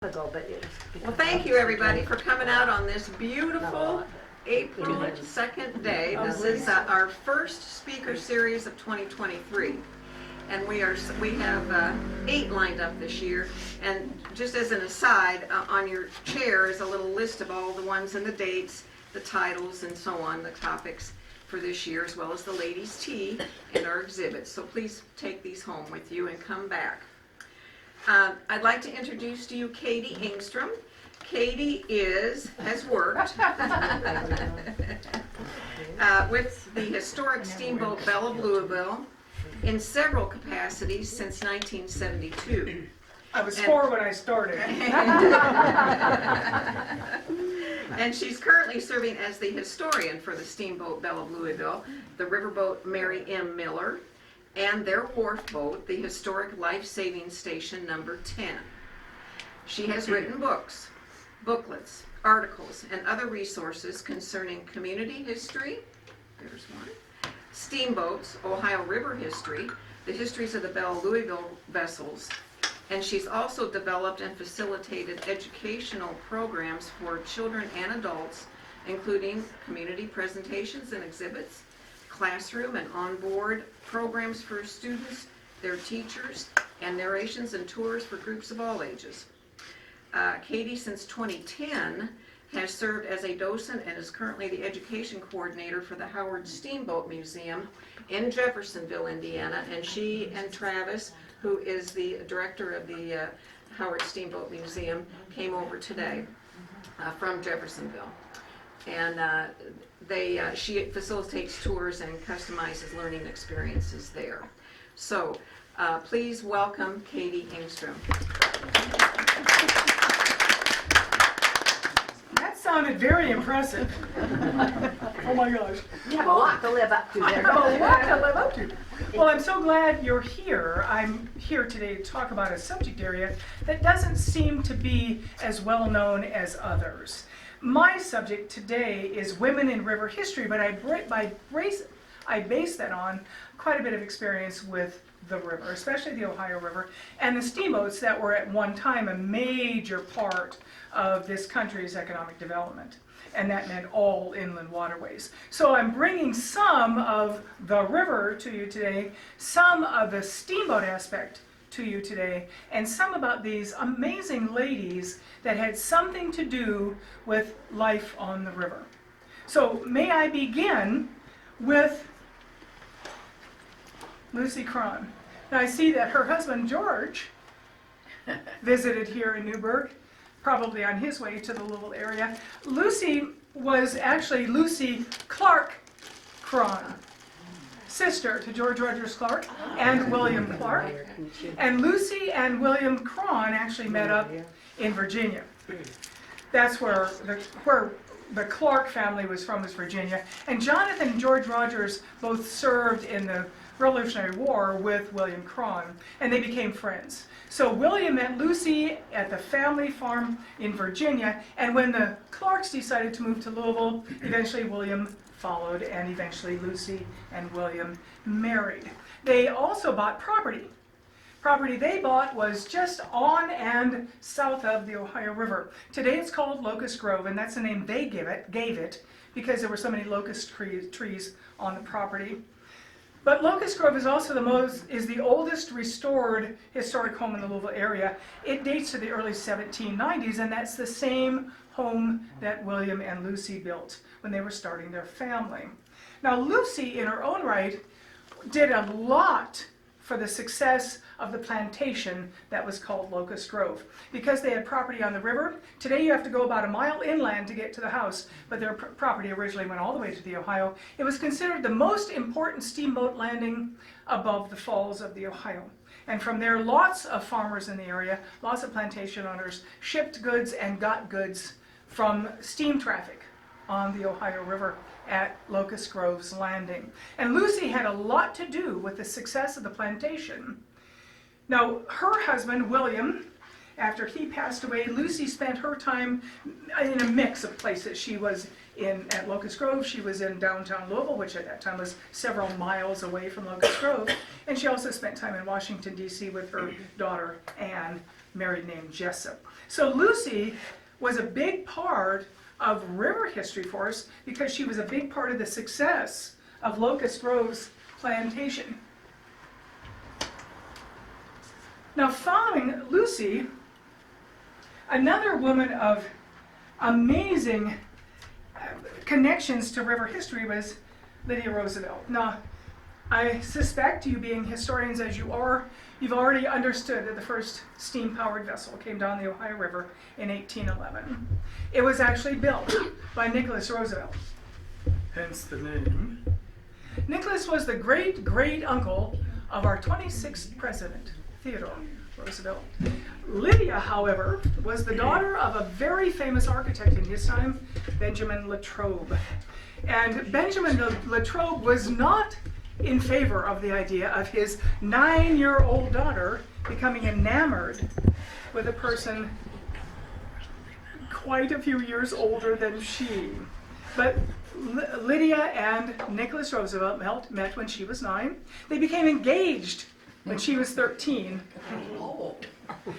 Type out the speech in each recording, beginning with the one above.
ago, but Well, thank you everybody for coming out on this beautiful April 2nd day. This is our first speaker series of 2023, and we have 8 lined up this year. And just as an aside, on your chair is a little list of all the ones and the dates, the titles, and so on, the topics for this year, as well as the ladies' tea and our exhibits. So please take these home with you and come back. I'd like to introduce to you Kadie Engstrom. Kadie has worked with the historic steamboat Belle of Louisville in several capacities since 1972. I was 4 when I started. And she's currently serving as the historian for the steamboat Belle of Louisville, the riverboat Mary M. Miller, and their wharf boat, the historic life-saving station number 10. She has written books, booklets, articles, and other resources concerning community history, there's one, steamboats, Ohio River history, the histories of the Belle of Louisville vessels, and she's also developed and facilitated educational programs for children and adults, including community presentations and exhibits, classroom and onboard programs for students, their teachers, and narrations and tours for groups of all ages. Kadie, since 2010, has served as a docent and is currently the education coordinator for the Howard Steamboat Museum in Jeffersonville, Indiana, and she and Travis, who is the director of the Howard Steamboat Museum, came over today from Jeffersonville. And she facilitates tours and customizes learning experiences there. So please welcome Kadie Engstrom. That sounded very impressive. Oh my gosh. You have a lot to live up to there. A lot to live up to. Well, I'm so glad you're here. I'm here today to talk about a subject area that doesn't seem to be as well known as others. My subject today is women in river history, but I base that on quite a bit of experience with the river, especially the Ohio River, and the steamboats that were at one time a major part of this country's economic development. And that meant all inland waterways. So I'm bringing some of the river to you today, some of the steamboat aspect to you today, and some about these amazing ladies that had something to do with life on the river. So may I begin with Lucy Cron. Now I see that her husband George visited here in Newburgh, probably on his way to the Louisville area. Lucy was actually Lucy Clark Cron, sister to George Rogers Clark and William Clark. And Lucy and William Cron actually met up in Virginia. That's where the Clark family was from, was Virginia. And Jonathan and George Rogers both served in the Revolutionary War with William Cron, and they became friends. So William met Lucy at the family farm in Virginia, and when the Clarks decided to move to Louisville, eventually William followed, and eventually Lucy and William married. They also bought property. Property they bought was just on and south of the Ohio River. Today it's called Locust Grove, and that's the name they gave it because there were so many locust trees on the property. But Locust Grove is also the oldest restored historic home in the Louisville area. It dates to the early 1790s, and that's the same home that William and Lucy built when they were starting their family. Now Lucy, in her own right, did a lot for the success of the plantation that was called Locust Grove. Because they had property on the river, today you have to go about a mile inland to get to the house, but their property originally went all the way to the Ohio. It was considered the most important steamboat landing above the falls of the Ohio. And from there, lots of farmers in the area, lots of plantation owners, shipped goods and got goods from steam traffic on the Ohio River at Locust Grove's landing. And Lucy had a lot to do with the success of the plantation. Now, her husband, William, after he passed away, Lucy spent her time in a mix of places. She was at Locust Grove, she was in downtown Louisville, which at that time was several miles away from Locust Grove, and she also spent time in Washington, D.C. with her daughter, Anne, married named Jessup. So Lucy was a big part of river history for us because she was a big part of the success of Locust Grove's plantation. Now, following Lucy, another woman of amazing connections to river history was Lydia Roosevelt. Now, I suspect, you being historians as you are, you've already understood that the first steam-powered vessel came down the Ohio River in 1811. It was actually built by Nicholas Roosevelt, hence the name. Nicholas was the great-great-uncle of our 26th president, Theodore Roosevelt. Lydia, however, was the daughter of a very famous architect in his time, Benjamin Latrobe. And Benjamin Latrobe was not in favor of the idea of his 9-year-old daughter becoming enamored with a person quite a few years older than she. But Lydia and Nicholas Roosevelt met when she was 9. They became engaged when she was 13.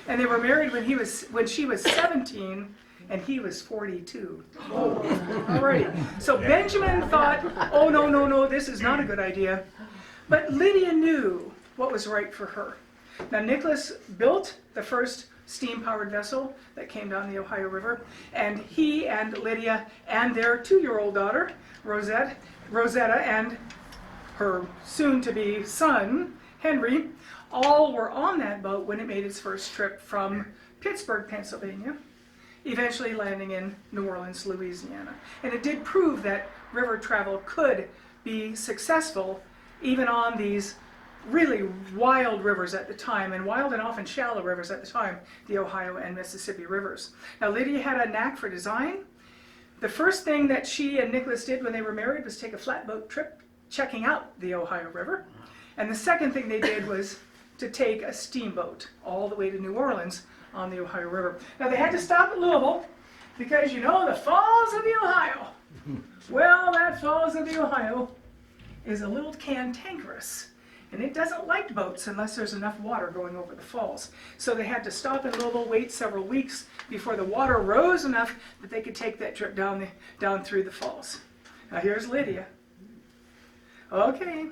And they were married when she was 17 and he was 42. Alrighty. So Benjamin thought, oh no, this is not a good idea. But Lydia knew what was right for her. Now Nicholas built the first steam-powered vessel that came down the Ohio River, and he and Lydia and their 2-year-old daughter, Rosetta, and her soon-to-be son, Henry, all were on that boat when it made its first trip from Pittsburgh, Pennsylvania, eventually landing in New Orleans, Louisiana. And it did prove that river travel could be successful even on these really wild rivers at the time, and wild and often shallow rivers at the time, the Ohio and Mississippi rivers. Now Lydia had a knack for design. The first thing that she and Nicholas did when they were married was take a flatboat trip checking out the Ohio River. And the second thing they did was to take a steamboat all the way to New Orleans on the Ohio River. Now they had to stop at Louisville because, you know, the Falls of the Ohio. Well, that Falls of the Ohio is a little cantankerous, and it doesn't like boats unless there's enough water going over the falls. So they had to stop in Louisville, wait several weeks before the water rose enough that they could take that trip down through the falls. Now here's Lydia. Okay.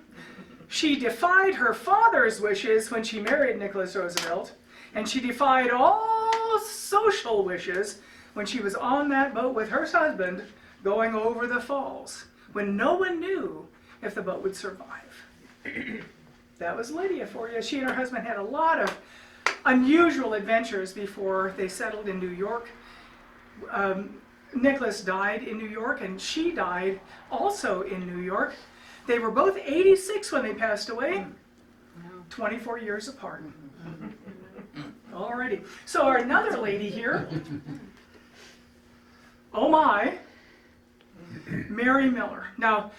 She defied her father's wishes when she married Nicholas Roosevelt, and she defied all social wishes when she was on that boat with her husband going over the falls, when no one knew if the boat would survive. That was Lydia for you. She and her husband had a lot of unusual adventures before they settled in New York. Nicholas died in New York, and she died also in New York. They were both 86 when they passed away, 24 years apart. Alrighty. So our another lady here, oh my, Mary Miller. Now,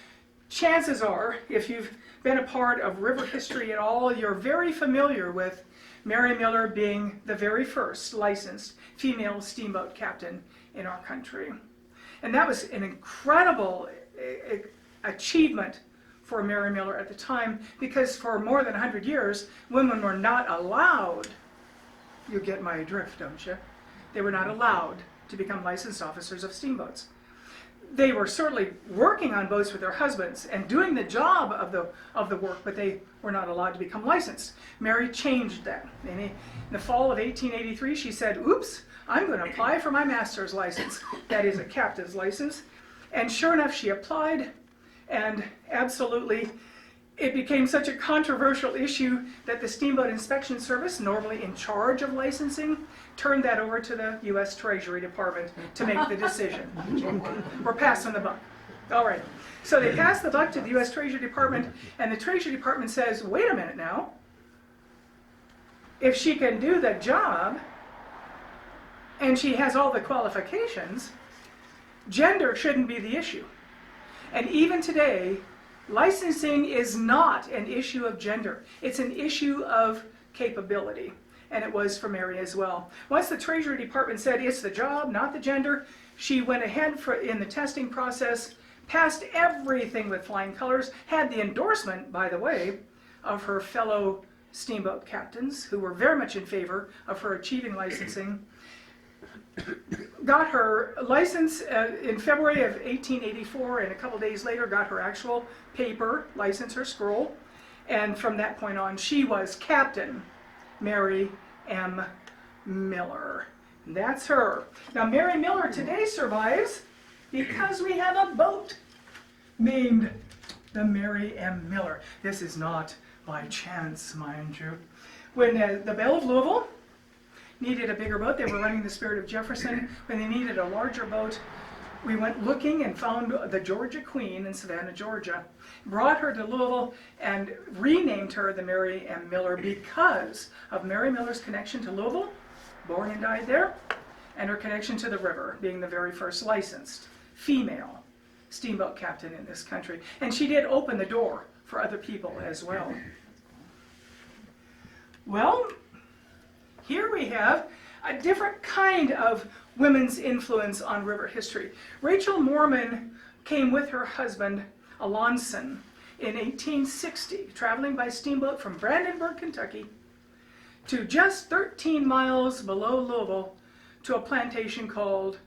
chances are, if you've been a part of river history at all, you're very familiar with Mary Miller being the very first licensed female steamboat captain in our country. And that was an incredible achievement for Mary Miller at the time, because for more than 100 years, women were not allowed, you get my drift, don't you? They were not allowed to become licensed officers of steamboats. They were certainly working on boats with their husbands and doing the job of the work, but they were not allowed to become licensed. Mary changed that. In the fall of 1883, she said, oops, I'm going to apply for my master's license. That is a captain's license. And sure enough, she applied, and absolutely, it became such a controversial issue that the Steamboat Inspection Service, normally in charge of licensing, turned that over to the U.S. Treasury Department to make the decision. We're passing the buck. All right. So they passed the buck to the U.S. Treasury Department, and the Treasury Department says, wait a minute now. If she can do the job, and she has all the qualifications, gender shouldn't be the issue. And even today, licensing is not an issue of gender. It's an issue of capability. And it was for Mary as well. Once the Treasury Department said it's the job, not the gender, she went ahead in the testing process, passed everything with flying colors, had the endorsement, by the way, of her fellow steamboat captains who were very much in favor of her achieving licensing, got her license in February of 1884, and a couple days later got her actual paper license, her scroll, and from that point on she was Captain Mary M. Miller. That's her. Now Mary Miller today survives because we have a boat named the Mary M. Miller. This is not by chance, mind you. When the Belle of Louisville needed a bigger boat, they were running the Spirit of Jefferson. When they needed a larger boat, we went looking and found the Georgia Queen in Savannah, Georgia, brought her to Louisville and renamed her the Mary M. Miller because of Mary Miller's connection to Louisville, born and died there, and her connection to the river, being the very first licensed female steamboat captain in this country. And she did open the door for other people as well. Well, here we have a different kind of women's influence on river history. Rachel Mormon came with her husband, Alonson, in 1860, traveling by steamboat from Brandenburg, Kentucky, to just 13 miles below Louisville to a plantation called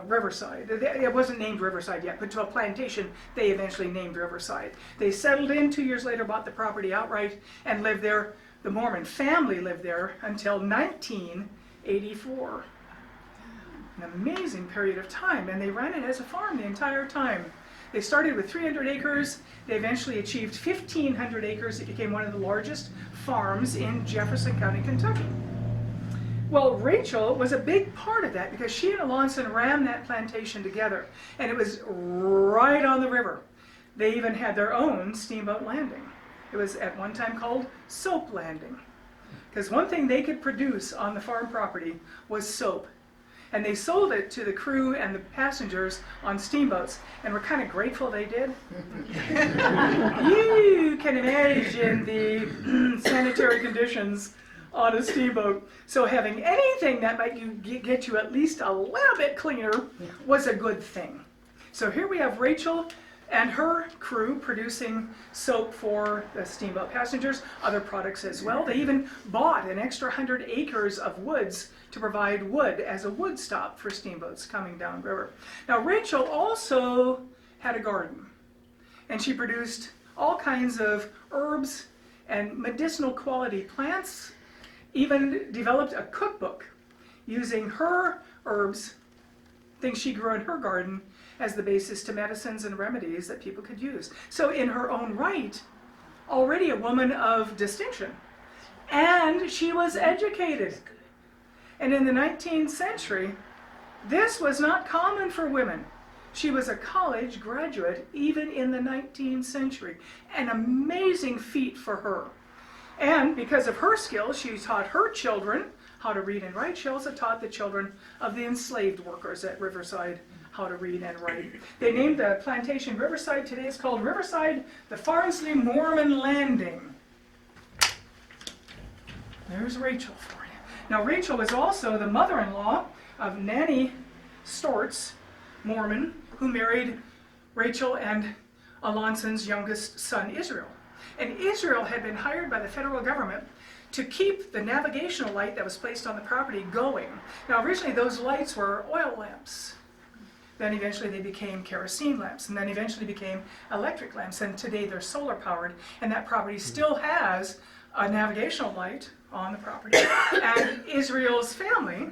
Riverside. It wasn't named Riverside yet, but to a plantation they eventually named Riverside. They settled in 2 years later, bought the property outright, and lived there. The Mormon family lived there until 1984. An amazing period of time, and they ran it as a farm the entire time. They started with 300 acres. They eventually achieved 1,500 acres. It became one of the largest farms in Jefferson County, Kentucky. Well, Rachel was a big part of that because she and Alonson ran that plantation together, and it was right on the river. They even had their own steamboat landing. It was at one time called Soap Landing, because one thing they could produce on the farm property was soap. And they sold it to the crew and the passengers on steamboats, and were kind of grateful they did. You can imagine the sanitary conditions on a steamboat. So having anything that might get you at least a little bit cleaner was a good thing. So here we have Rachel and her crew producing soap for the steamboat passengers, other products as well. They even bought an extra 100 acres of woods to provide wood as a wood stop for steamboats coming downriver. Now Rachel also had a garden, and she produced all kinds of herbs and medicinal quality plants, even developed a cookbook using her herbs, things she grew in her garden, as the basis to medicines and remedies that people could use. So in her own right, already a woman of distinction. And she was educated. And in the 19th century, this was not common for women. She was a college graduate even in the 19th century. An amazing feat for her. And because of her skills, she taught her children how to read and write. She also taught the children of the enslaved workers at Riverside how to read and write. They named the plantation Riverside. Today it's called Riverside, the Farnsley Mormon Landing. There's Rachel for you. Now Rachel was also the mother-in-law of Nanny Storts, Mormon, who married Rachel and Alonson's youngest son, Israel. And Israel had been hired by the federal government to keep the navigational light that was placed on the property going. Now originally those lights were oil lamps. Then eventually they became kerosene lamps, and then eventually became electric lamps, and today they're solar powered, and that property still has a navigational light on the property. And Israel's family,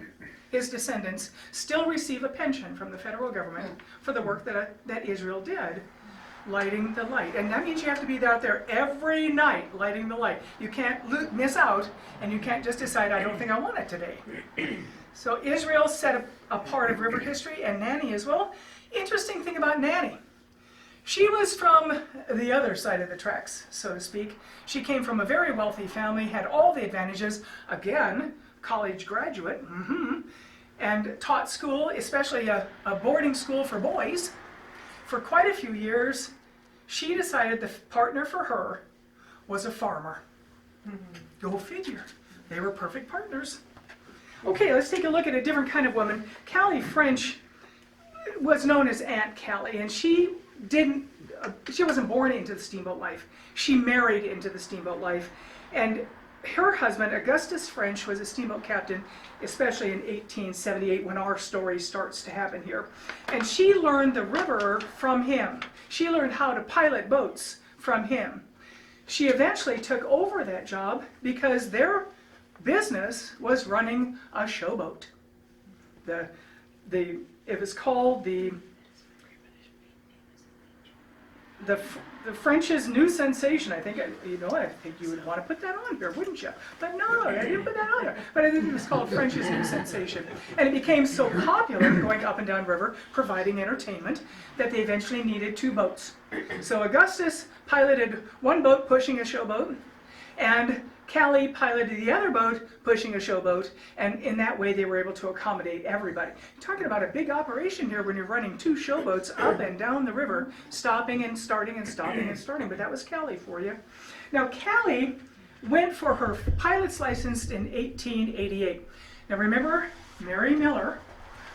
his descendants, still receive a pension from the federal government for the work that Israel did, lighting the light. And that means you have to be out there every night lighting the light. You can't miss out, and you can't just decide, I don't think I want it today. So Israel set a part of river history, and Nanny as well. Interesting thing about Nanny, she was from the other side of the tracks, so to speak. She came from a very wealthy family, had all the advantages, again, college graduate, and taught school, especially a boarding school for boys, for quite a few years. She decided the partner for her was a farmer. Go figure. They were perfect partners. Okay, let's take a look at a different kind of woman. Callie French was known as Aunt Callie, and she didn't she wasn't born into the steamboat life. She married into the steamboat life. And her husband, Augustus French, was a steamboat captain, especially in 1878 when our story starts to happen here. And she learned the river from him. She learned how to pilot boats from him. She eventually took over that job because their business was running a showboat. It was called the French's new sensation. I think you would want to put that on here, wouldn't you? But no, I didn't put that on there. But I think it was called French's new sensation, and it became so popular going up and down river, providing entertainment, that they eventually needed 2 boats. So Augustus piloted one boat pushing a showboat, and Callie piloted the other boat pushing a showboat, and in that way they were able to accommodate everybody. You're talking about a big operation here when you're running 2 showboats up and down the river, stopping and starting and stopping and starting, but that was Callie for you. Now Callie went for her pilot's license in 1888. Now remember, Mary Miller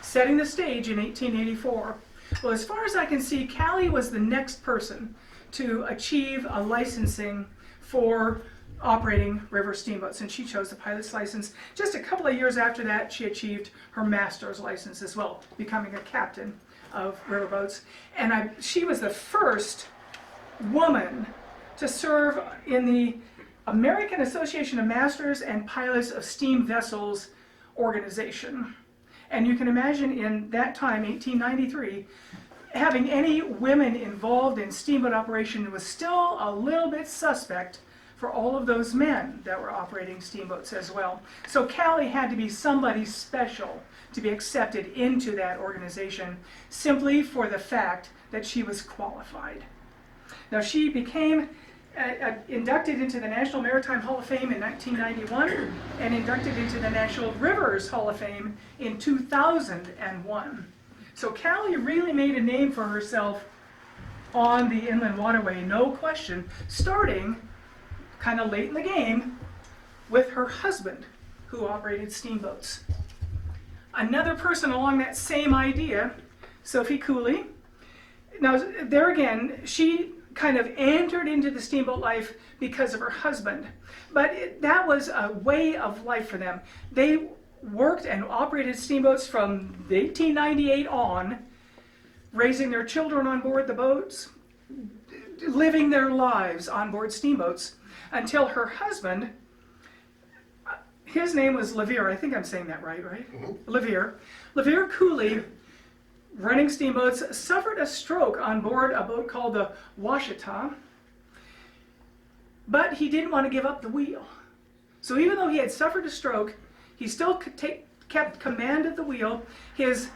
setting the stage in 1884. Well, as far as I can see, Callie was the next person to achieve a licensing for operating river steamboats, and she chose the pilot's license. Just a couple of years after that, she achieved her master's license as well, becoming a captain of riverboats. And she was the first woman to serve in the American Association of Masters and Pilots of Steam Vessels organization. And you can imagine in that time, 1893, having any women involved in steamboat operation was still a little bit suspect for all of those men that were operating steamboats as well. So Callie had to be somebody special to be accepted into that organization simply for the fact that she was qualified. Now she became inducted into the National Maritime Hall of Fame in 1991 and inducted into the National Rivers Hall of Fame in 2001. So Callie really made a name for herself on the inland waterway, no question, starting kind of late in the game with her husband, who operated steamboats. Another person along that same idea, Sophie Cooley. Now, there again, she kind of entered into the steamboat life because of her husband, but that was a way of life for them. They worked and operated steamboats from 1898 on, raising their children on board the boats, living their lives on board steamboats, until her husband, his name was Levere, I think I'm saying that right? Mm-hmm. Levere Cooley, running steamboats, suffered a stroke on board a boat called the Washita, but he didn't want to give up the wheel. So even though he had suffered a stroke, he still kept command of the wheel. His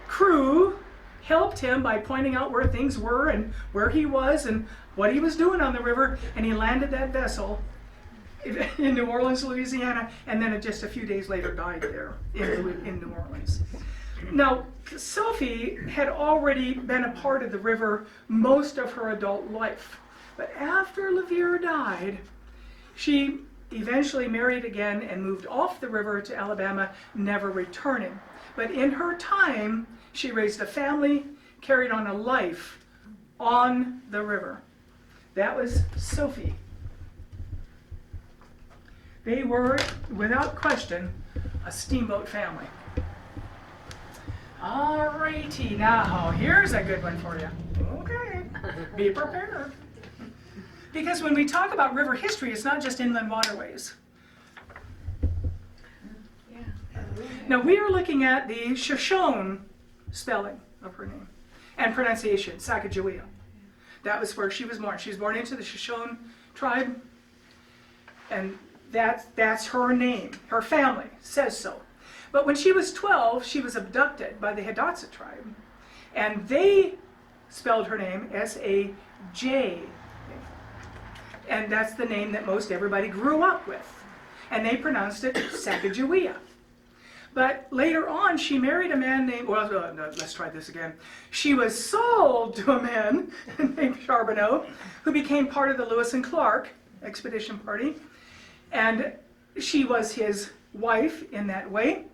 crew helped him by pointing out where things were and where he was and what he was doing on the river, and he landed that vessel in New Orleans, Louisiana, and then just a few days later died there in New Orleans. Now, Sophie had already been a part of the river most of her adult life, but after Levere died, she eventually married again and moved off the river to Alabama, never returning. But in her time, she raised a family, carried on a life on the river. That was Sophie. They were, without question, a steamboat family. All righty, now here's a good one for you. Okay, be prepared. Because when we talk about river history, it's not just inland waterways. Now we are looking at the Shoshone spelling of her name and pronunciation, Sacagawea. That was where she was born. She was born into the Shoshone tribe, and that's her name. Her family says so. But when she was 12, she was abducted by the Hidatsa tribe, and they spelled her name S-A-J. And that's the name that most everybody grew up with. And they pronounced it Sacagawea. But later on, she married a man named, no, let's try this again. She was sold to a man named Charbonneau, who became part of the Lewis and Clark expedition party. And she was his wife in that way.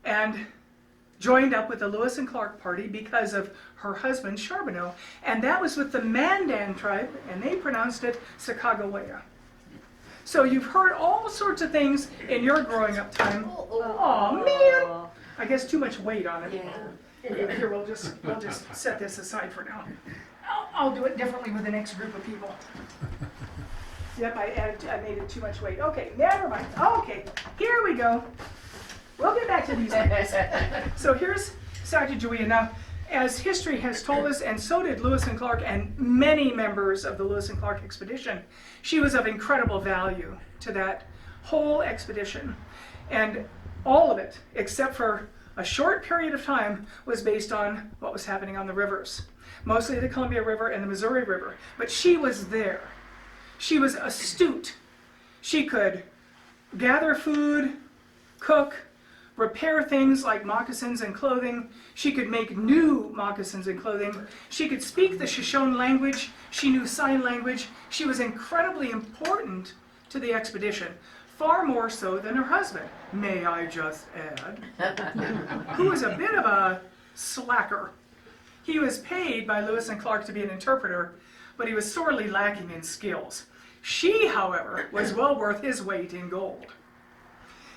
And joined up with the Lewis and Clark party because of her husband Charbonneau, and that was with the Mandan tribe, and they pronounced it Sacagawea. So you've heard all sorts of things in your growing up time. Oh man, I guess too much weight on it. Yeah. Here, we'll just set this aside for now. I'll do it differently with the next group of people. Yep, I made it too much weight. Okay, never mind. Okay, here we go. We'll get back to these things. So here's Sacagawea. Now, as history has told us, and so did Lewis and Clark and many members of the Lewis and Clark expedition, she was of incredible value to that whole expedition. And all of it, except for a short period of time, was based on what was happening on the rivers. Mostly the Columbia River and the Missouri River. But she was there. She was astute. She could gather food, cook, repair things like moccasins and clothing. She could make new moccasins and clothing. She could speak the Shoshone language. She knew sign language. She was incredibly important to the expedition, far more so than her husband, may I just add, who was a bit of a slacker. He was paid by Lewis and Clark to be an interpreter, but he was sorely lacking in skills. She, however, was well worth his weight in gold.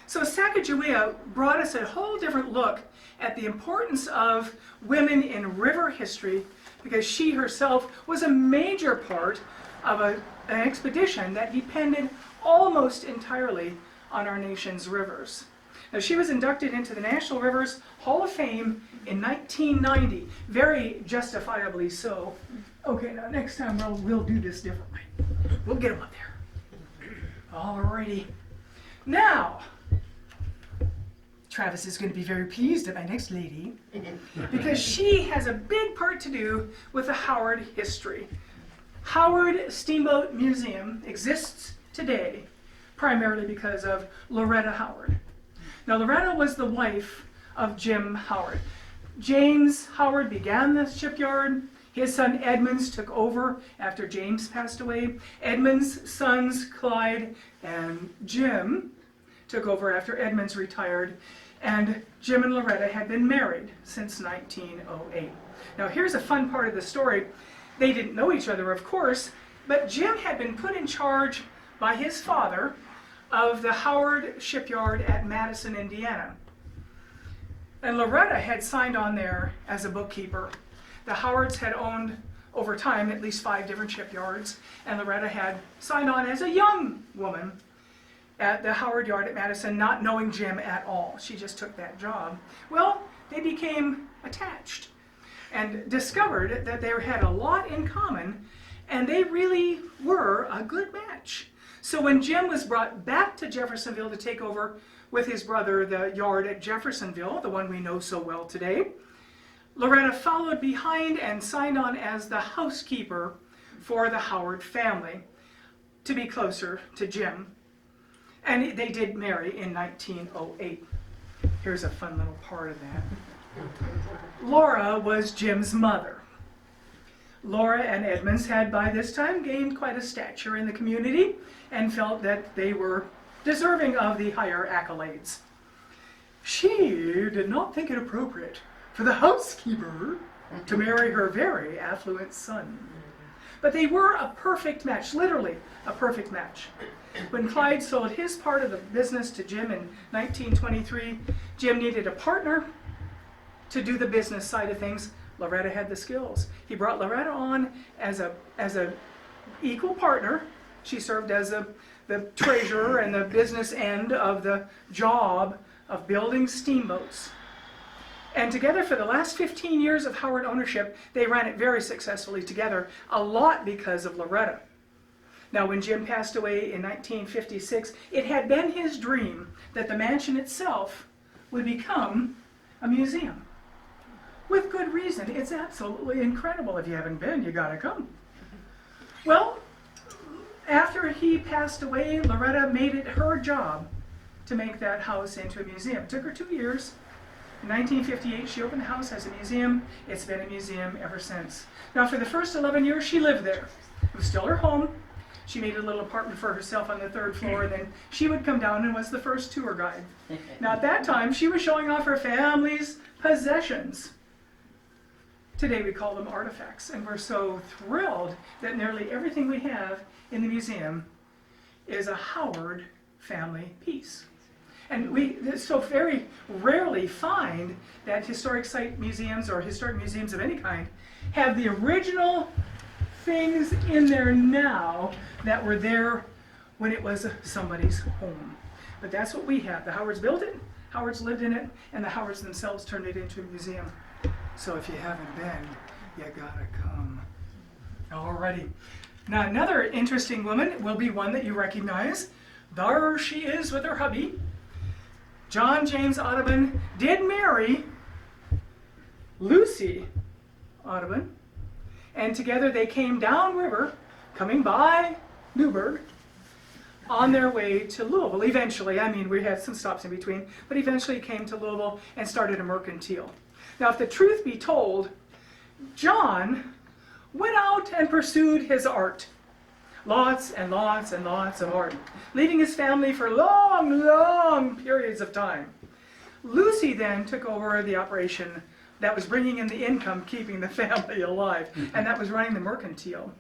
So Sacagawea brought us a whole different look at the importance of women in river history, because she herself was a major part of an expedition that depended almost entirely on our nation's rivers. Now, she was inducted into the National Rivers Hall of Fame in 1990, very justifiably so. Okay, now next time we'll do this differently. We'll get them up there. Alrighty. Now, Travis is going to be very pleased at my next lady, because she has a big part to do with the Howard history. Howard Steamboat Museum exists today primarily because of Loretta Howard. Now, Loretta was the wife of Jim Howard. James Howard began the shipyard. His son Edmunds took over after James passed away. Edmunds' sons, Clyde and Jim, took over after Edmunds retired. And Jim and Loretta had been married since 1908. Now, here's a fun part of the story. They didn't know each other, of course, but Jim had been put in charge by his father of the Howard shipyard at Madison, Indiana. And Loretta had signed on there as a bookkeeper. The Howards had owned, over time, at least 5 different shipyards, and Loretta had signed on as a young woman at the Howard yard at Madison, not knowing Jim at all. She just took that job. Well, they became attached and discovered that they had a lot in common, and they really were a good match. So when Jim was brought back to Jeffersonville to take over with his brother the yard at Jeffersonville, the one we know so well today, Loretta followed behind and signed on as the housekeeper for the Howard family to be closer to Jim. And they did marry in 1908. Here's a fun little part of that. Laura was Jim's mother. Laura and Edmunds had by this time gained quite a stature in the community and felt that they were deserving of the higher accolades. She did not think it appropriate for the housekeeper to marry her very affluent son. But they were a perfect match, literally a perfect match. When Clyde sold his part of the business to Jim in 1923, Jim needed a partner to do the business side of things. Loretta had the skills. He brought Loretta on as a equal partner. She served as the treasurer and the business end of the job of building steamboats. And together for the last 15 years of Howard ownership, they ran it very successfully together, a lot because of Loretta. Now, when Jim passed away in 1956, it had been his dream that the mansion itself would become a museum. With good reason. It's absolutely incredible. If you haven't been, you gotta come. Well, after he passed away, Loretta made it her job to make that house into a museum. It took her 2 years. In 1958, she opened the house as a museum. It's been a museum ever since. Now, for the first 11 years, she lived there. It was still her home. She made a little apartment for herself on the 3rd floor, and then she would come down and was the first tour guide. Now at that time, she was showing off her family's possessions. Today we call them artifacts, and we're so thrilled that nearly everything we have in the museum is a Howard family piece. And we so very rarely find that historic site museums or historic museums of any kind have the original things in there now that were there when it was somebody's home. But that's what we have. The Howards built it, Howards lived in it, and the Howards themselves turned it into a museum. So if you haven't been, you gotta come. Alrighty. Now another interesting woman will be one that you recognize. There she is with her hubby. John James Audubon did marry Lucy Audubon, and together they came downriver, coming by Newburgh, on their way to Louisville. Eventually, I mean, we had some stops in between, but eventually came to Louisville and started a mercantile. Now, if the truth be told, John went out and pursued his art. Lots and lots and lots of art, leaving his family for long, long periods of time. Lucy then took over the operation that was bringing in the income, keeping the family alive, and that was running the mercantile.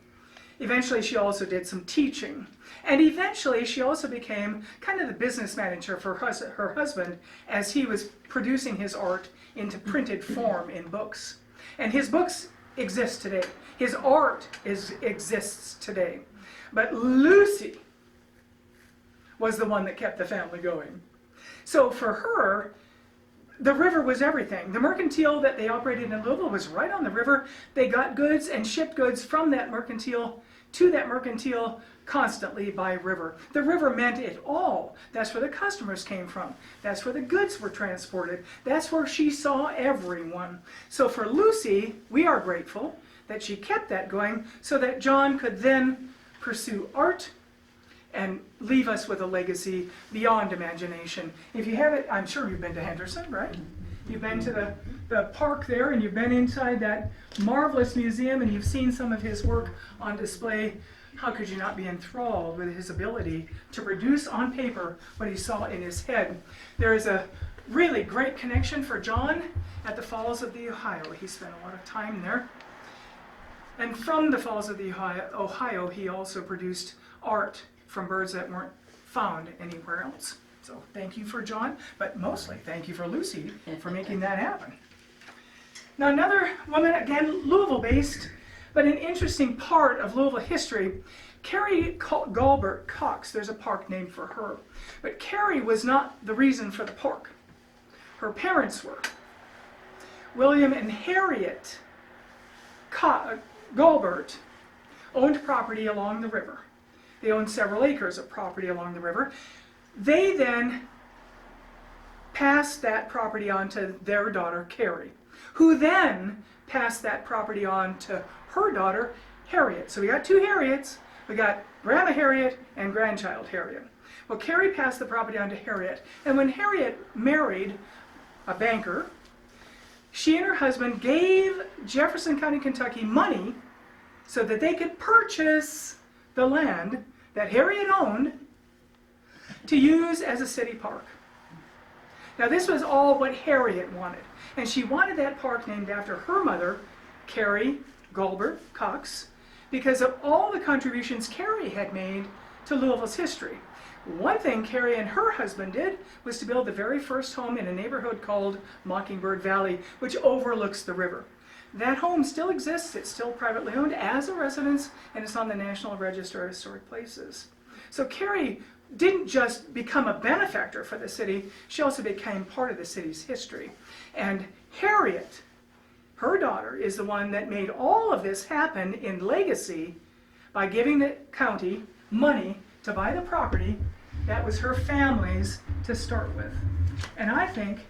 Eventually, she also did some teaching, and eventually she also became kind of the business manager for her husband as he was producing his art into printed form in books. And his books exist today. His art exists today. But Lucy was the one that kept the family going. So for her, the river was everything. The mercantile that they operated in Louisville was right on the river. They got goods and shipped goods from that mercantile to that mercantile constantly by river. The river meant it all. That's where the customers came from. That's where the goods were transported. That's where she saw everyone. So for Lucy, we are grateful that she kept that going so that John could then pursue art and leave us with a legacy beyond imagination. If you haven't, I'm sure you've been to Henderson, right? You've been to the park there, and you've been inside that marvelous museum, and you've seen some of his work on display. How could you not be enthralled with his ability to produce on paper what he saw in his head? There is a really great connection for John at the Falls of the Ohio. He spent a lot of time there. And from the Falls of the Ohio, he also produced art from birds that weren't found anywhere else. So thank you for John, but mostly thank you for Lucy for making that happen. Now another woman, again, Louisville-based, but an interesting part of Louisville history, Carrie Galbert Cox. There's a park named for her. But Carrie was not the reason for the park. Her parents were. William and Harriet Galbert owned property along the river. They owned several acres of property along the river. They then passed that property on to their daughter, Carrie, who then passed that property on to her daughter, Harriet. So we got two Harriets. We got Grandma Harriet and Grandchild Harriet. Well, Carrie passed the property on to Harriet. And when Harriet married a banker, she and her husband gave Jefferson County, Kentucky money so that they could purchase the land that Harriet owned to use as a city park. Now this was all what Harriet wanted. And she wanted that park named after her mother, Carrie Galbert Cox, because of all the contributions Carrie had made to Louisville's history. One thing Carrie and her husband did was to build the very first home in a neighborhood called Mockingbird Valley, which overlooks the river. That home still exists. It's still privately owned as a residence, and it's on the National Register of Historic Places. So Carrie didn't just become a benefactor for the city, she also became part of the city's history. And Harriet, her daughter, is the one that made all of this happen in legacy by giving the county money to buy the property that was her family's to start with. And I think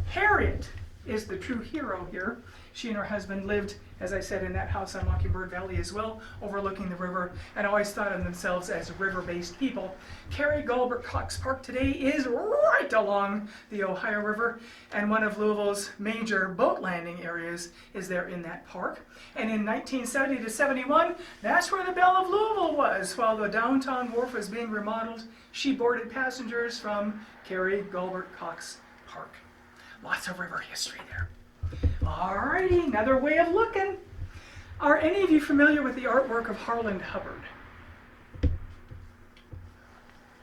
Harriet is the true hero here. She and her husband lived, as I said, in that house on Mockingbird Valley as well, overlooking the river, and always thought of themselves as river-based people. Carrie Gulbert Cox Park today is right along the Ohio River, and one of Louisville's major boat landing areas is there in that park. And in 1970 to 71, that's where the Belle of Louisville was. While the downtown wharf was being remodeled, she boarded passengers from Carrie Gulbert Cox Park. Lots of river history there. Alrighty, another way of looking. Are any of you familiar with the artwork of Harland Hubbard?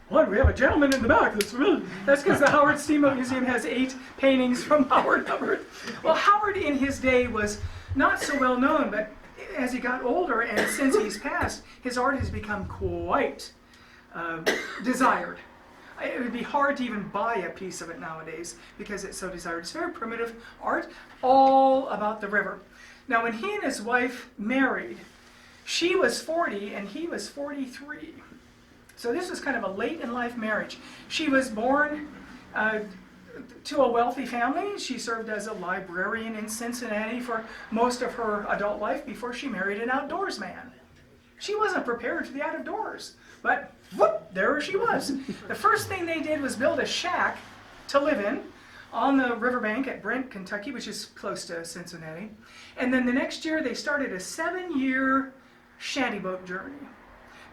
What? We have a gentleman in the back that's familiar. That's because the Howard Steamboat Museum has 8 paintings from Howard Hubbard. Well, Howard in his day was not so well known, but as he got older and since he's passed, his art has become quite desired. It would be hard to even buy a piece of it nowadays because it's so desired. It's very primitive art, all about the river. Now, when he and his wife married, she was 40 and he was 43. So this was kind of a late in life marriage. She was born to a wealthy family. She served as a librarian in Cincinnati for most of her adult life before she married an outdoors man. She wasn't prepared for the out of doors, but whoop, there she was. The first thing they did was build a shack to live in on the riverbank at Brent, Kentucky, which is close to Cincinnati. And then the next year they started a 7-year shantyboat journey.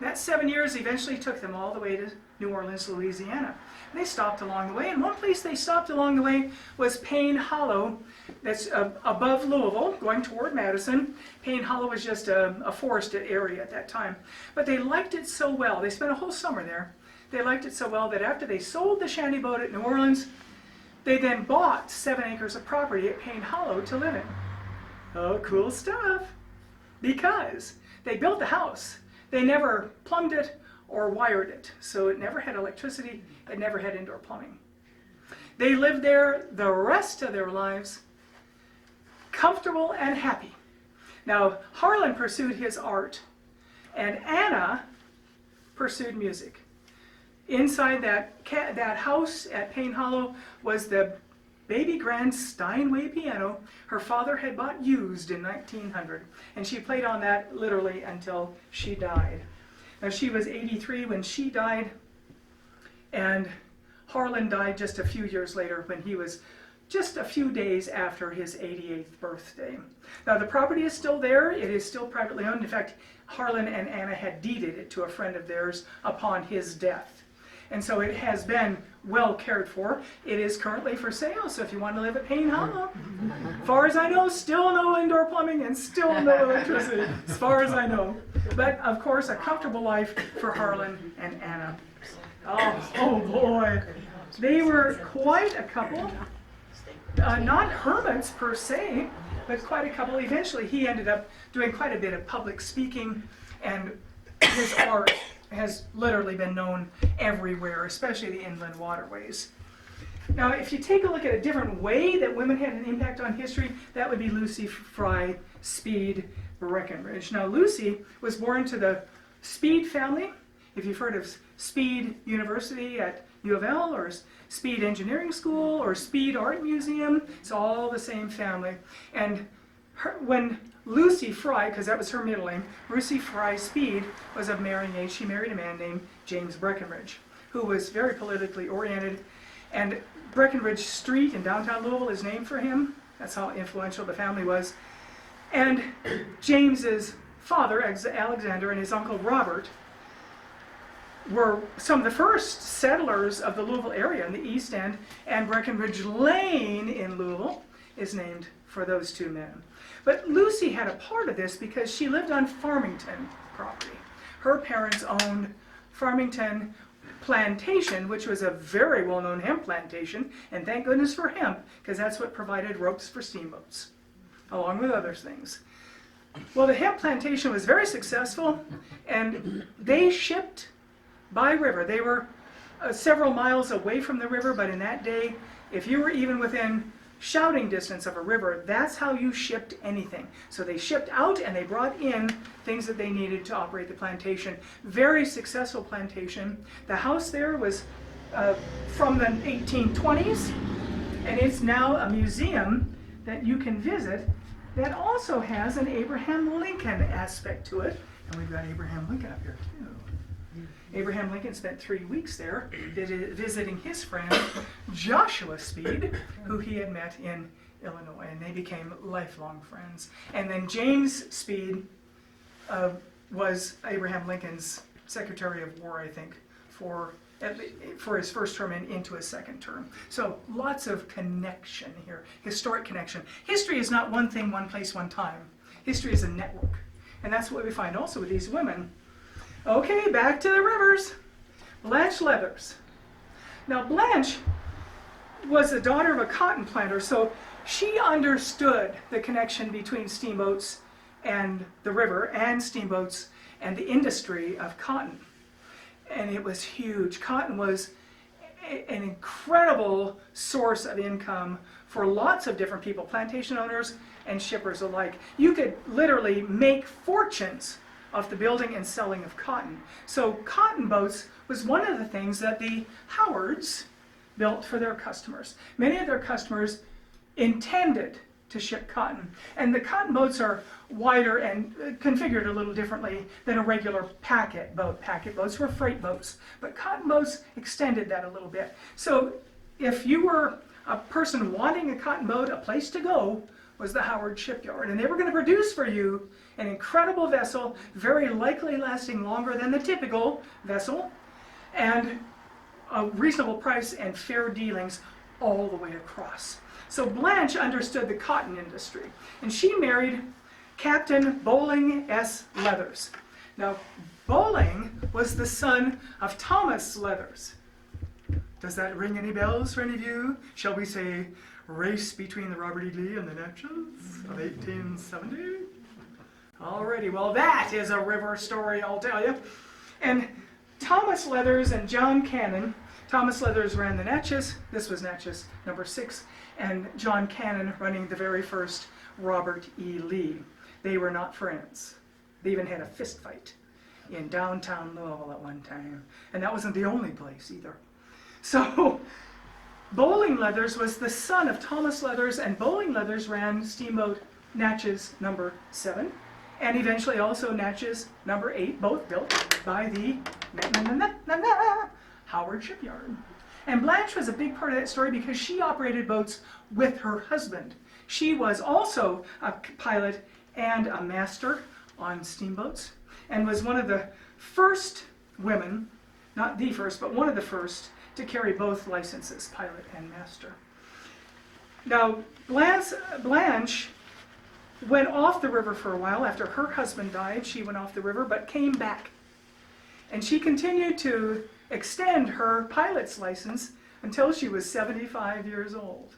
That 7 years eventually took them all the way to New Orleans, Louisiana. They stopped along the way, and one place they stopped along the way was Payne Hollow, that's above Louisville, going toward Madison. Payne Hollow was just a forested area at that time. But they liked it so well, they spent a whole summer there. They liked it so well that after they sold the shantyboat at New Orleans, they then bought 7 acres of property at Payne Hollow to live in. Oh, cool stuff. Because they built the house. They never plumbed it or wired it, so it never had electricity, it never had indoor plumbing. They lived there the rest of their lives, comfortable and happy. Now, Harlan pursued his art, and Anna pursued music. Inside that house at Payne Hollow was the baby grand Steinway piano her father had bought used in 1900, and she played on that literally until she died. Now, she was 83 when she died, and Harlan died just a few years later when he was just a few days after his 88th birthday. Now, the property is still there. It is still privately owned. In fact, Harlan and Anna had deeded it to a friend of theirs upon his death. And so it has been well cared for. It is currently for sale, so if you want to live at Payne Hollow, as far as I know, still no indoor plumbing and still no electricity, as far as I know. But, of course, a comfortable life for Harlan and Anna. Oh boy. They were quite a couple. Not hermits per se, but quite a couple. Eventually, he ended up doing quite a bit of public speaking, and his art has literally been known everywhere, especially the inland waterways. Now, if you take a look at a different way that women had an impact on history, that would be Lucy Fry Speed Breckinridge. Now, Lucy was born to the Speed family. If you've heard of Speed University at U of L, or Speed Engineering School, or Speed Art Museum, it's all the same family. And when Lucy Fry, because that was her middle name, Lucy Fry Speed, was of marrying age, she married a man named James Breckinridge, who was very politically oriented. And Breckinridge Street in downtown Louisville is named for him. That's how influential the family was. And James's father, Alexander, and his uncle Robert were some of the first settlers of the Louisville area in the East End, and Breckinridge Lane in Louisville is named for those two men. But Lucy had a part of this because she lived on Farmington property. Her parents owned Farmington Plantation, which was a very well-known hemp plantation, and thank goodness for hemp, because that's what provided ropes for steamboats, along with other things. Well, the hemp plantation was very successful, and they shipped by river. They were several miles away from the river, but in that day, if you were even within shouting distance of a river, that's how you shipped anything. So they shipped out and they brought in things that they needed to operate the plantation. Very successful plantation. The house there was from the 1820s, and it's now a museum that you can visit that also has an Abraham Lincoln aspect to it. And we've got Abraham Lincoln up here too. Abraham Lincoln spent 3 weeks there visiting his friend Joshua Speed, who he had met in Illinois, and they became lifelong friends. And then James Speed was Abraham Lincoln's Secretary of War, I think, for his first term and into his second term. So lots of connection here, historic connection. History is not one thing, one place, one time. History is a network. And that's what we find also with these women. Okay, back to the rivers. Blanche Leathers. Now Blanche was the daughter of a cotton planter, so she understood the connection between steamboats and the river, and steamboats and the industry of cotton. And it was huge. Cotton was an incredible source of income for lots of different people, plantation owners and shippers alike. You could literally make fortunes off the building and selling of cotton. So cotton boats was one of the things that the Howards built for their customers. Many of their customers intended to ship cotton. And the cotton boats are wider and configured a little differently than a regular packet boat. Packet boats were freight boats, but cotton boats extended that a little bit. So if you were a person wanting a cotton boat, a place to go was the Howard shipyard. And they were going to produce for you an incredible vessel, very likely lasting longer than the typical vessel, and a reasonable price and fair dealings all the way across. So Blanche understood the cotton industry, and she married Captain Bowling S. Leathers. Now, Bowling was the son of Thomas Leathers. Does that ring any bells for any of you? Shall we say, race between the Robert E. Lee and the Natchez of 1870? Alrighty, well that is a river story, I'll tell you. And Thomas Leathers and John Cannon, Thomas Leathers ran the Natchez, this was Natchez number 6, and John Cannon running the very first Robert E. Lee. They were not friends. They even had a fist fight in downtown Louisville at one time. And that wasn't the only place either. So Bowling Leathers was the son of Thomas Leathers, and Bowling Leathers ran steamboat Natchez number 7, and eventually also Natchez number 8, both built by the Howard Shipyard. And Blanche was a big part of that story because she operated boats with her husband. She was also a pilot and a master on steamboats, and was one of the first women, not the first, but one of the first, to carry both licenses, pilot and master. Now, Blanche went off the river for a while. After her husband died, she went off the river, but came back. And she continued to extend her pilot's license until she was 75 years old.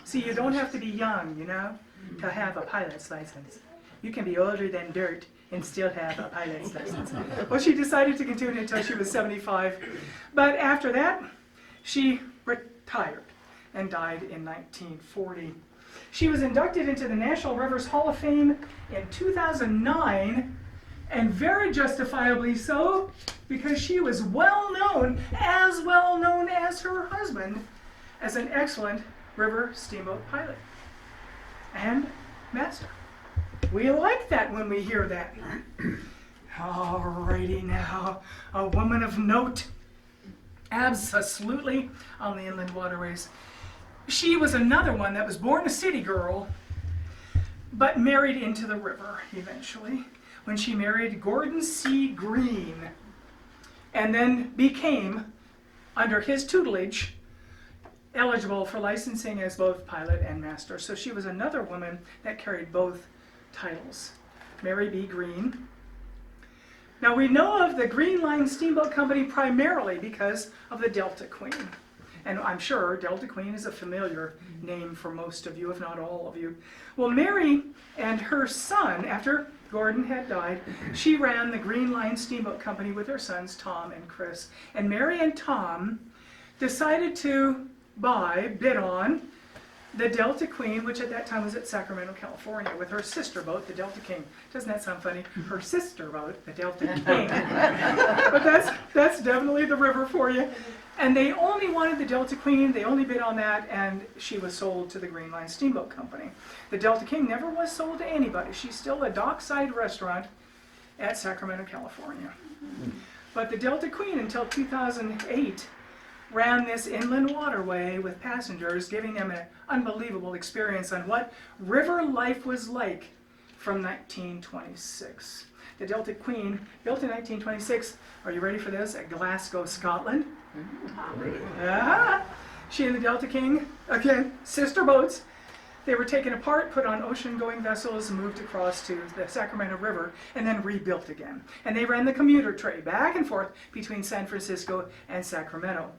See, you don't have to be young, you know, to have a pilot's license. You can be older than dirt and still have a pilot's license. Well, she decided to continue until she was 75. But after that, she retired and died in 1940. She was inducted into the National Rivers Hall of Fame in 2009, and very justifiably so, because she was well known as her husband, as an excellent river steamboat pilot and master. We like that when we hear that. Alrighty now, a woman of note, absolutely, on the inland waterways. She was another one that was born a city girl, but married into the river eventually, when she married Gordon C. Green, and then became, under his tutelage, eligible for licensing as both pilot and master. So she was another woman that carried both titles. Mary B. Green. Now we know of the Green Line Steamboat Company primarily because of the Delta Queen. And I'm sure Delta Queen is a familiar name for most of you, if not all of you. Well, Mary and her son, after Gordon had died, she ran the Green Line Steamboat Company with her sons, Tom and Chris. And Mary and Tom decided to bid on the Delta Queen, which at that time was at Sacramento, California, with her sister boat, the Delta King. Doesn't that sound funny? Her sister boat, the Delta King. But that's definitely the river for you. And they only wanted the Delta Queen, they only bid on that, and she was sold to the Green Line Steamboat Company. The Delta King never was sold to anybody. She's still a dockside restaurant at Sacramento, California. But the Delta Queen, until 2008, ran this inland waterway with passengers, giving them an unbelievable experience on what river life was like from 1926. The Delta Queen, built in 1926, are you ready for this? At Glasgow, Scotland. She and the Delta King, again, sister boats. They were taken apart, put on ocean-going vessels, moved across to the Sacramento River, and then rebuilt again. And they ran the commuter train back and forth between San Francisco and Sacramento.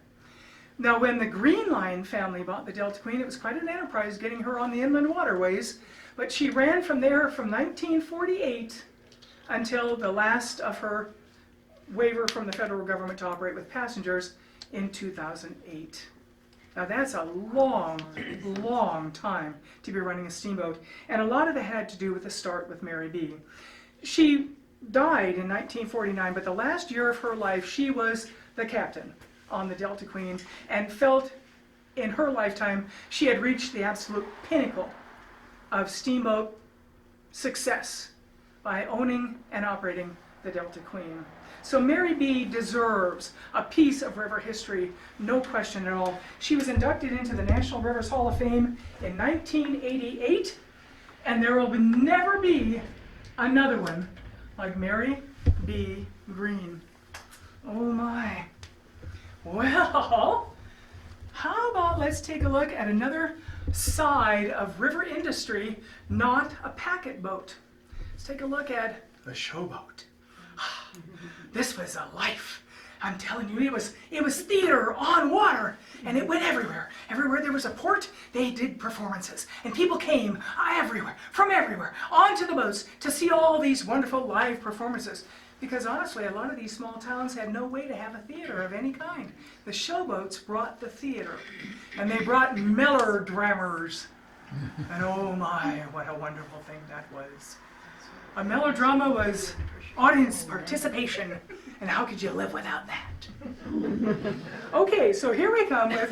Now, when the Green Line family bought the Delta Queen, it was quite an enterprise getting her on the inland waterways, but she ran from there from 1948 until the last of her waiver from the federal government to operate with passengers in 2008. Now that's a long, long time to be running a steamboat, and a lot of that had to do with the start with Mary B. She died in 1949, but the last year of her life, she was the captain on the Delta Queen, and felt in her lifetime she had reached the absolute pinnacle of steamboat success by owning and operating the Delta Queen. So Mary B deserves a piece of river history, no question at all. She was inducted into the National Rivers Hall of Fame in 1988, and there will never be another one like Mary B. Green. Oh my. Well, how about let's take a look at another side of river industry, not a packet boat. Let's take a look at the showboat. This was a life. I'm telling you, it was theater on water, and it went everywhere. Everywhere there was a port, they did performances, and people came everywhere, from everywhere, onto the boats to see all these wonderful live performances. Because honestly, a lot of these small towns had no way to have a theater of any kind. The showboats brought the theater, and they brought melodrammers. And oh my, what a wonderful thing that was. A melodrama was audience participation, and how could you live without that? Okay, so here we come with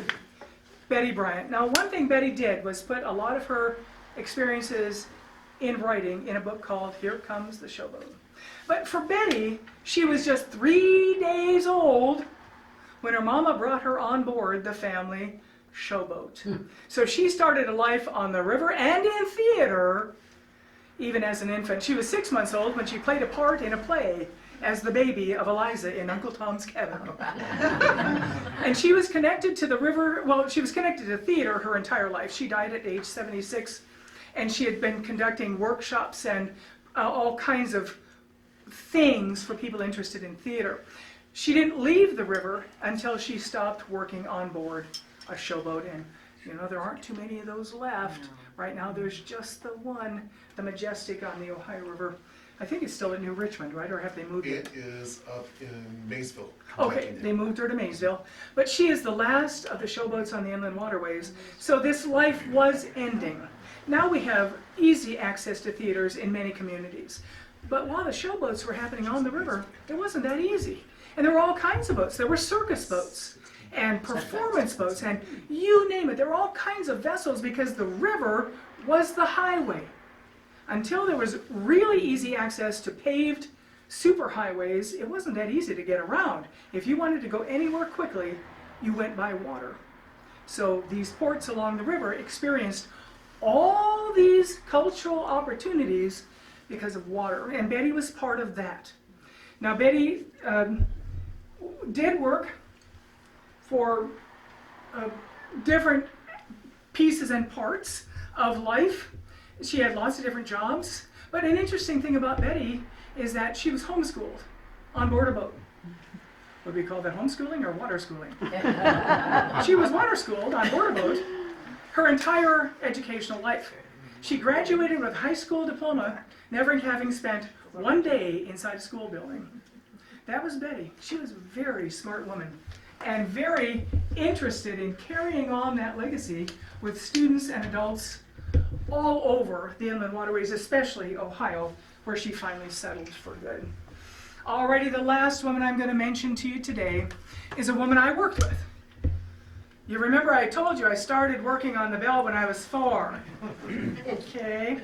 Betty Bryant. Now, one thing Betty did was put a lot of her experiences in writing in a book called Here Comes the Showboat. But for Betty, she was just 3 days old when her mama brought her on board the family showboat. So she started a life on the river and in theater even as an infant. She was 6 months old when she played a part in a play as the baby of Eliza in Uncle Tom's Cabin. And she was connected to the river, well, she was connected to theater her entire life. She died at age 76, and she had been conducting workshops and all kinds of things for people interested in theater. She didn't leave the river until she stopped working on board a showboat, and you know, there aren't too many of those left. Right now there's just the one, the Majestic on the Ohio River. I think it's still at New Richmond, right? Or have they moved it? It is up in Maysville. Okay, they moved her to Maysville. But she is the last of the showboats on the inland waterways. So this life was ending. Now we have easy access to theaters in many communities. But while the showboats were happening on the river, it wasn't that easy. And there were all kinds of boats. There were circus boats and performance boats, and you name it. There were all kinds of vessels because the river was the highway. Until there was really easy access to paved superhighways, it wasn't that easy to get around. If you wanted to go anywhere quickly, you went by water. So these ports along the river experienced all these cultural opportunities because of water, and Betty was part of that. Now Betty did work for different pieces and parts of life. She had lots of different jobs, but an interesting thing about Betty is that she was homeschooled on board a boat. Would we call that homeschooling or water schooling? She was water schooled on board a boat her entire educational life. She graduated with a high school diploma, never having spent one day inside a school building. That was Betty. She was a very smart woman. and very interested in carrying on that legacy with students and adults all over the inland waterways, especially Ohio, where she finally settled for good. Already the last woman I'm going to mention to you today is a woman I worked with. You remember I told you I started working on the bell when I was 4. Okay.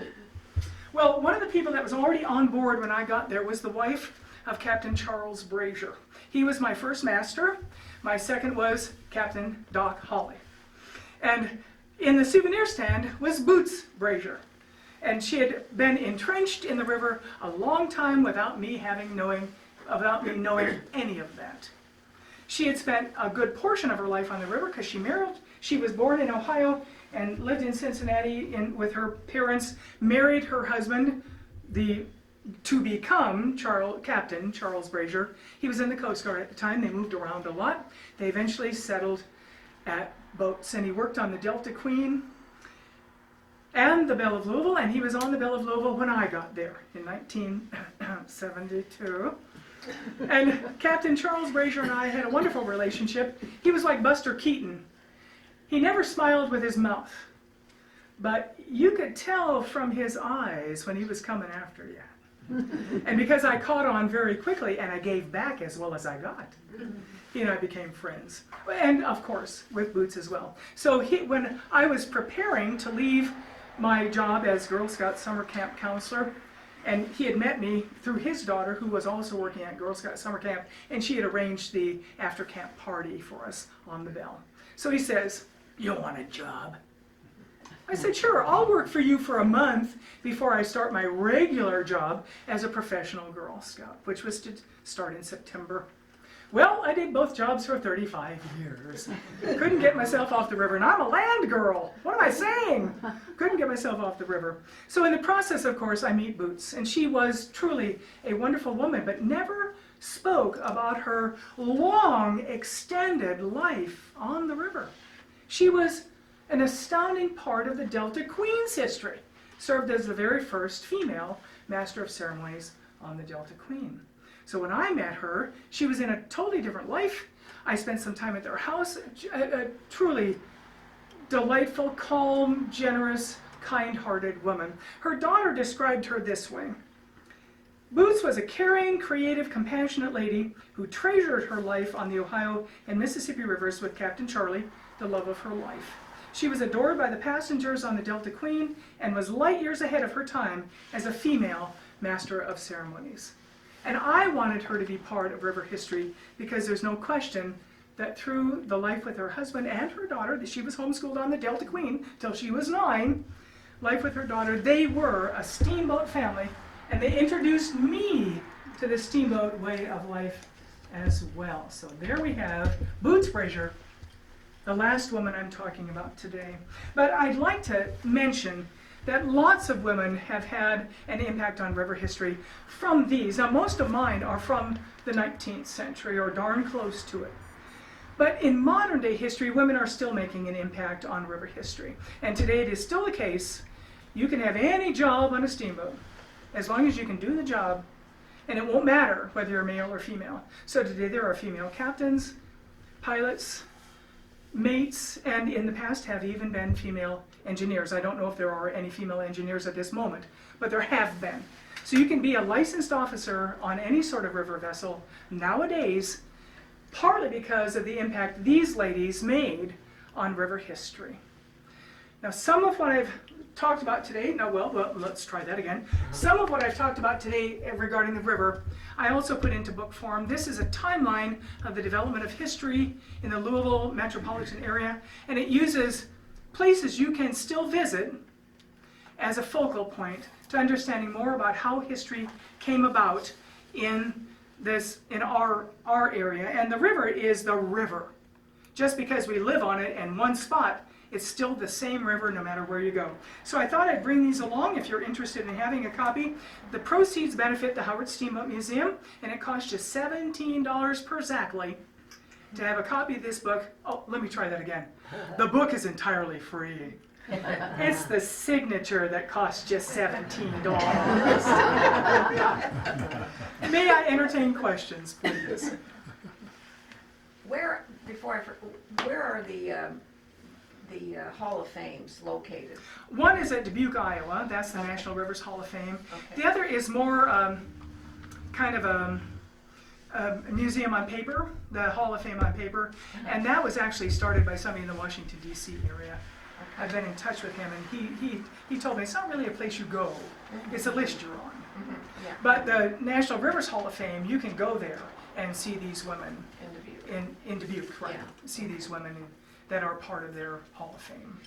Well, one of the people that was already on board when I got there was the wife of Captain Charles Brazier. He was my first master. My second was Captain Doc Hawley. And in the souvenir stand was Boots Brazier. And she had been entrenched in the river a long time without me knowing any of that. She had spent a good portion of her life on the river because she was born in Ohio and lived in Cincinnati with her parents, married her husband, to become Captain Charles Brazier. He was in the Coast Guard at the time. They moved around a lot. They eventually settled at boats, and he worked on the Delta Queen and the Belle of Louisville, and he was on the Belle of Louisville when I got there in 1972. And Captain Charles Brazier and I had a wonderful relationship. He was like Buster Keaton. He never smiled with his mouth, but you could tell from his eyes when he was coming after you. And because I caught on very quickly and I gave back as well as I got, he and I became friends. And of course, with Boots as well. So when I was preparing to leave my job as Girl Scout summer camp counselor, and he had met me through his daughter, who was also working at Girl Scout summer camp, and she had arranged the after camp party for us on the Bell. So he says, "You want a job?" I said, "Sure, I'll work for you for a month before I start my regular job as a professional Girl Scout," which was to start in September. Well, I did both jobs for 35 years. Couldn't get myself off the river, and I'm a land girl. What am I saying? Couldn't get myself off the river. So in the process, of course, I meet Boots, and she was truly a wonderful woman, but never spoke about her long, extended life on the river. She was an astounding part of the Delta Queen's history, served as the very first female Master of Ceremonies on the Delta Queen. So when I met her, she was in a totally different life. I spent some time at their house, a truly delightful, calm, generous, kind-hearted woman. Her daughter described her this way: "Boots was a caring, creative, compassionate lady who treasured her life on the Ohio and Mississippi rivers with Captain Charlie, the love of her life. She was adored by the passengers on the Delta Queen and was light years ahead of her time as a female Master of Ceremonies." And I wanted her to be part of river history because there's no question that through the life with her husband and her daughter, that she was homeschooled on the Delta Queen till she was 9, life with her daughter, they were a steamboat family, and they introduced me to the steamboat way of life as well. So there we have Boots Brazier, the last woman I'm talking about today. But I'd like to mention that lots of women have had an impact on river history from these. Now, most of mine are from the 19th century or darn close to it. But in modern day history, women are still making an impact on river history. And today it is still the case. You can have any job on a steamboat as long as you can do the job, and it won't matter whether you're male or female. So today there are female captains, pilots, mates, and in the past have even been female engineers. I don't know if there are any female engineers at this moment, but there have been. So you can be a licensed officer on any sort of river vessel nowadays, partly because of the impact these ladies made on river history. Now, some of what I've talked about today, let's try that again. Some of what I've talked about today regarding the river, I also put into book form. This is a timeline of the development of history in the Louisville metropolitan area, and it uses places you can still visit as a focal point to understanding more about how history came about in our area. And the river is the river. Just because we live on it in one spot, it's still the same river no matter where you go. So I thought I'd bring these along if you're interested in having a copy. The proceeds benefit the Howard Steamboat Museum, and it costs you $17 per exactly to have a copy of this book. Oh, let me try that again. The book is entirely free. It's the signature that costs just $17. May I entertain questions, please? Before where are the Hall of Fames located? One is at Dubuque, Iowa. That's the National Rivers Hall of Fame. Okay. The other is more kind of a museum on paper, the Hall of Fame on paper, and that was actually started by somebody in the Washington, D.C. area. I've been in touch with him, and he told me it's not really a place you go, it's a list you're on. Yeah. But the National Rivers Hall of Fame, you can go there and see these women in Dubuque, right? Yeah. See these women that are part of their Hall of Fame.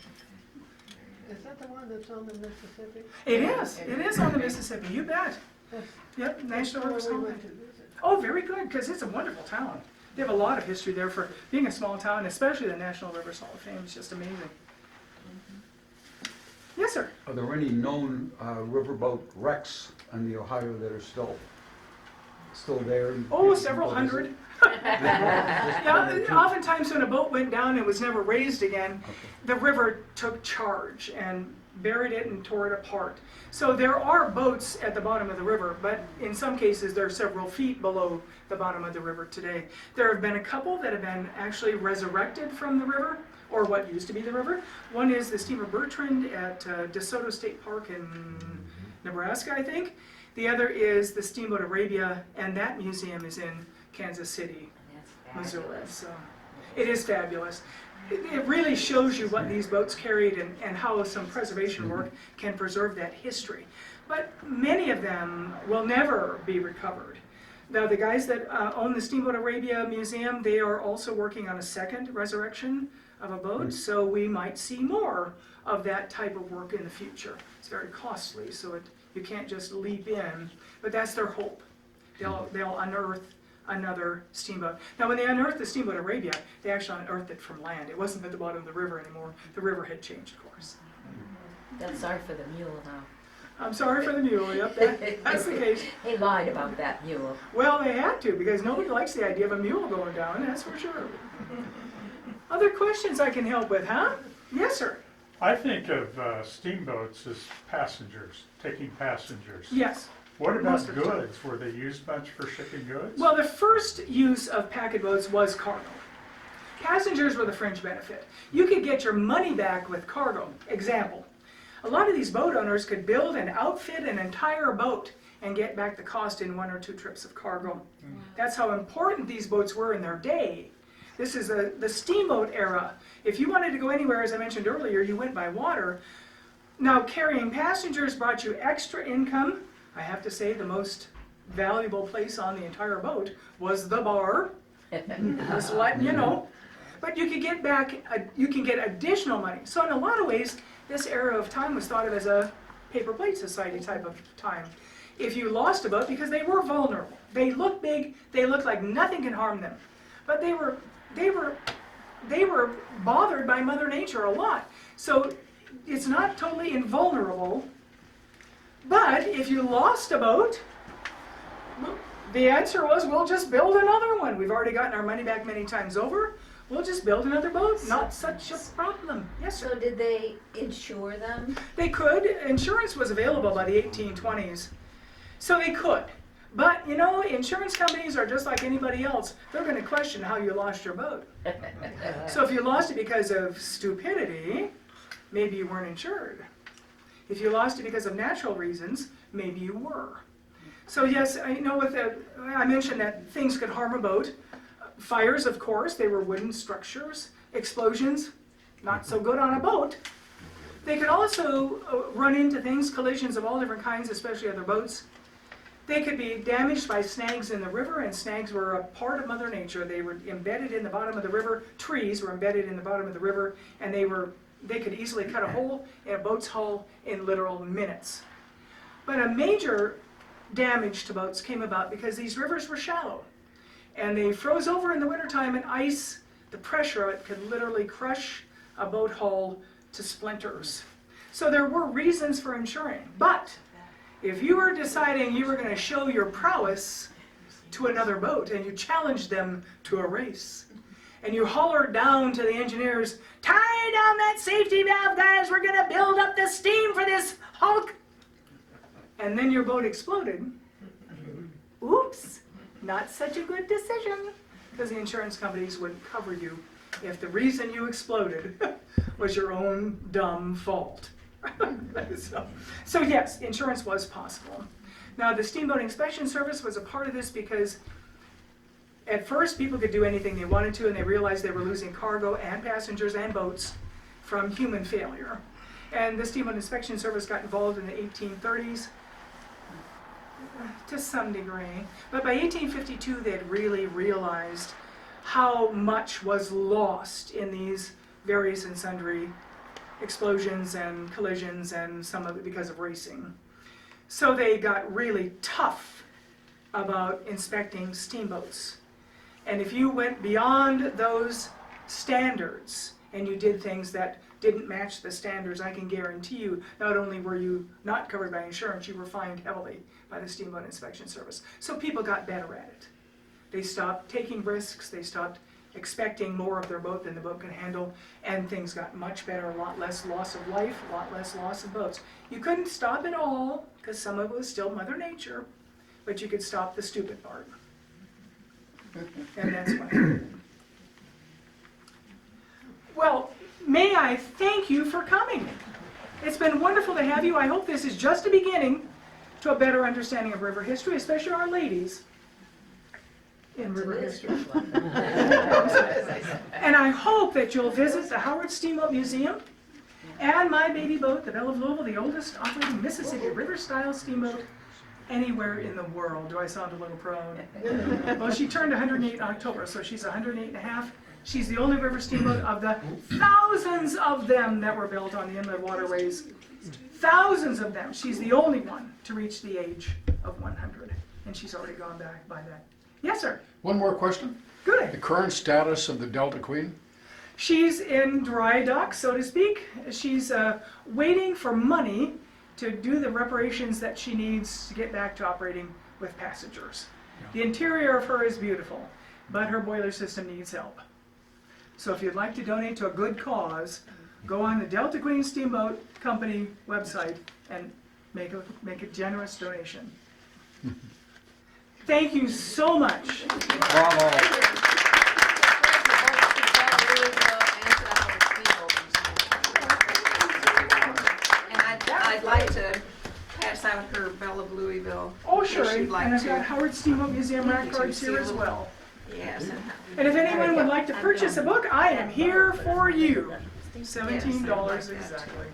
Is that the one that's on the Mississippi? It is on the Mississippi, you bet. Yep, National Rivers Hall of Fame. Oh, very good, because it's a wonderful town. They have a lot of history there for being a small town, especially the National Rivers Hall of Fame. It's just amazing. Yes, sir. Are there any known riverboat wrecks in the Ohio that are still there? Oh, several hundred. Yeah, oftentimes when a boat went down and was never raised again, the river took charge and buried it and tore it apart. So there are boats at the bottom of the river, but in some cases they're several feet below the bottom of the river today. There have been a couple that have been actually resurrected from the river, or what used to be the river. One is the steamer Bertrand at DeSoto State Park in Nebraska, I think. The other is the steamboat Arabia, and that museum is in Kansas City, Missouri. So it is fabulous. It really shows you what these boats carried and how some preservation work can preserve that history. But many of them will never be recovered. Now, the guys that own the Steamboat Arabia Museum, they are also working on a second resurrection of a boat, so we might see more of that type of work in the future. It's very costly, so you can't just leap in, but that's their hope. They'll unearth another steamboat. Now, when they unearthed the Steamboat Arabia, they actually unearthed it from land. It wasn't at the bottom of the river anymore. The river had changed course. That's sorry for the mule now. I'm sorry for the mule, yep, that's the case. He lied about that mule. Well, they had to, because nobody likes the idea of a mule going down, that's for sure. Other questions I can help with, huh? Yes, sir. I think of steamboats as passengers, taking passengers. Yes. What about Most of the time. goods? Were they used much for shipping goods? Well, the first use of packet boats was cargo. Passengers were the fringe benefit. You could get your money back with cargo. Example, a lot of these boat owners could build and outfit an entire boat and get back the cost in 1 or 2 trips of cargo. That's how important these boats were in their day. This is the steamboat era. If you wanted to go anywhere, as I mentioned earlier, you went by water. Now, carrying passengers brought you extra income. I have to say the most valuable place on the entire boat was the bar. Just letting you know. But you could get back, you can get additional money. So in a lot of ways, this era of time was thought of as a paper plate society type of time. If you lost a boat, because they were vulnerable, they looked big, they looked like nothing can harm them, but they were bothered by Mother Nature a lot. So it's not totally invulnerable. But if you lost a boat, the answer was, we'll just build another one. We've already gotten our money back many times over. We'll just build another boat. Not such a problem. Yes, sir. So did they insure them? They could. Insurance was available by the 1820s. So they could. But, you know, insurance companies are just like anybody else. They're going to question how you lost your boat. So if you lost it because of stupidity, maybe you weren't insured. If you lost it because of natural reasons, maybe you were. So yes, I know I mentioned that things could harm a boat. Fires, of course, they were wooden structures. Explosions, not so good on a boat. They could also run into things, collisions of all different kinds, especially other boats. They could be damaged by snags in the river, and snags were a part of Mother Nature. They were embedded in the bottom of the river. Trees were embedded in the bottom of the river, and they could easily cut a hole in a boat's hull in literal minutes. But a major damage to boats came about because these rivers were shallow. And they froze over in the wintertime, and ice, the pressure of it could literally crush a boat hull to splinters. So there were reasons for insuring. But if you were deciding you were going to show your prowess to another boat and you challenged them to a race, and you hollered down to the engineers, tie down that safety valve, guys, we're going to build up the steam for this hulk, and then your boat exploded, oops, not such a good decision, because the insurance companies wouldn't cover you if the reason you exploded was your own dumb fault. So yes, insurance was possible. Now, the Steamboat Inspection Service was a part of this because at first people could do anything they wanted to, and they realized they were losing cargo and passengers and boats from human failure. And the Steamboat Inspection Service got involved in the 1830s to some degree. But by 1852, they had really realized how much was lost in these various and sundry explosions and collisions, and some of it because of racing. So they got really tough about inspecting steamboats. And if you went beyond those standards and you did things that didn't match the standards, I can guarantee you, not only were you not covered by insurance, you were fined heavily by the Steamboat Inspection Service. So people got better at it. They stopped taking risks, they stopped expecting more of their boat than the boat can handle, and things got much better, a lot less loss of life, a lot less loss of boats. You couldn't stop it all, because some of it was still Mother Nature, but you could stop the stupid part. And that's what happened. Well, may I thank you for coming. It's been wonderful to have you. I hope this is just a beginning to a better understanding of river history, especially our ladies in river history. And I hope that you'll visit the Howard Steamboat Museum and my baby boat, the Belle of Louisville, the oldest operating Mississippi River-style steamboat anywhere in the world. Do I sound a little proud? Well, she turned 108 in October, so she's 108 and a half. She's the only river steamboat of the thousands of them that were built on the inland waterways. Thousands of them. She's the only one to reach the age of 100. And she's already gone back by that. Yes, sir. One more question. Good. The current status of the Delta Queen? She's in dry dock, so to speak. She's waiting for money to do the reparations that she needs to get back to operating with passengers. The interior of her is beautiful, but her boiler system needs help. So if you'd like to donate to a good cause, go on the Delta Queen Steamboat Company website and make a generous donation. Thank you so much. Bravo. And I'd like to pass out her Belle of Louisville. Oh, sure, if she'd and like I've to. got Howard Steamboat Museum rack Thank you, cards here as Steamboat. well. Yes. And if anyone would like to purchase a book, I am here for you. Yes, $17 I'd like that. exactly.